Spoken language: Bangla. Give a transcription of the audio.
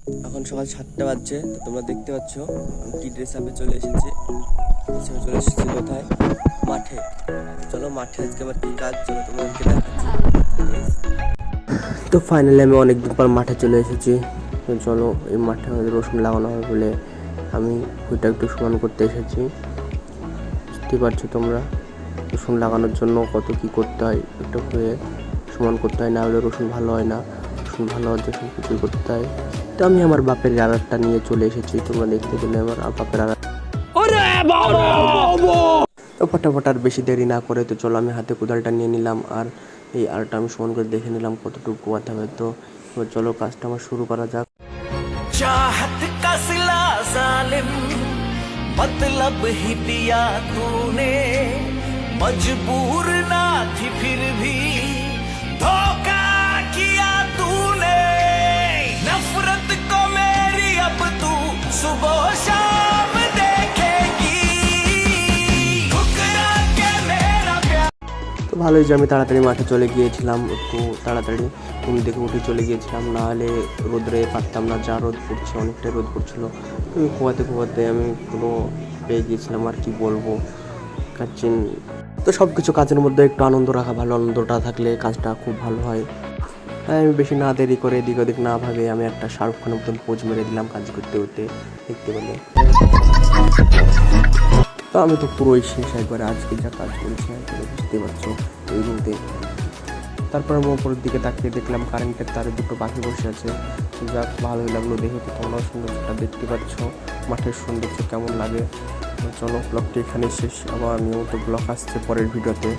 এখন সকাল 7টা বাজছে, তো তোমরা দেখতে পাচ্ছ আমি কি ড্রেস আপে চলে এসেছি। চলে এসেছি কোথায়? মাঠে। চলো মাঠে আজকে আবার কি কাজ, চলো তোমাদেরকে দেখাচ্ছি। তো ফাইনালি আমি অনেকদিন পর মাঠে চলে এসেছি। তো চলো, এই মাঠে আমাদের রসুন লাগানো হবে বলে আমি ওইটা একটু সমান করতে এসেছি। বুঝতে পারছো তোমরা, রসুন লাগানোর জন্য কত কি করতে হয়, একটু হয়ে সমান করতে হয়, না হলে রসুন ভালো হয় না। রসুন ভালো হওয়ার জন্য কিছুই করতে হয়। তো আমি আমার বাপের আড়ারটা নিয়ে চলে এসেছি, তোমরা দেখতে পেলে আমার বাপের আড়ার। তো ফটাফট আর বেশি দেরি না করে তো চলো আমি হাতে কোদালটা নিয়ে নিলাম, আর এই আড়টা আমি সমান করে দেখে নিলাম কতটুকু কোয়াতে হবে। তো এবার চলো কাজটা আমার শুরু করা যাক। चाहत का सिला जालिम मतलब ही दिया तूने, मजबूर ना थी फिर भी धोखा किया तूने, नफरत को मेरी अब तू सुबह शाम देखेगी, ठुकरा के मेरा प्यार। তো ভালোই যে আমি তাড়াতাড়ি মাঠে চলে গিয়েছিলাম, একটু তাড়াতাড়ি ঘুম থেকে উঠে চলে গিয়েছিলাম, না হলে রোদ্রে পারতাম না, যা রোদ পড়ছে, অনেকটাই রোদ পড়ছিল। তো খোয়াতে আমি পুরো পেয়ে গিয়েছিলাম, আর কি বলবো কাচিন। তো সব কিছু কাজের মধ্যে একটু আনন্দ রাখা ভালো, আনন্দটা থাকলে কাজটা খুব ভালো হয়। তাই আমি বেশি না দেরি করে এদিক ওদিক না ভাবে আমি একটা শাহরুখ খানের মতন পোজ মেরে দিলাম কাজ করতে করতে, দেখতে পেলে। তো আমি তো পুরোই শেষ একবারে, আজকে যা কাজ করেছি একবারে বুঝতে পারছো এই রোদে। তারপর আমি উপরের দিকে তাকিয়ে দেখলাম কারেন্টের তারে দুটো পাখি বসে আছে। যাক, ভালোই লাগলো দেখে। তো তোমরাও সৌন্দর্যটা দেখতে পাচ্ছ, মাঠের সৌন্দর্য কেমন লাগে। চলো ব্লগটি এখানে শেষ, আবার নিয়মিত ব্লগ আসছে পরের ভিডিওতে।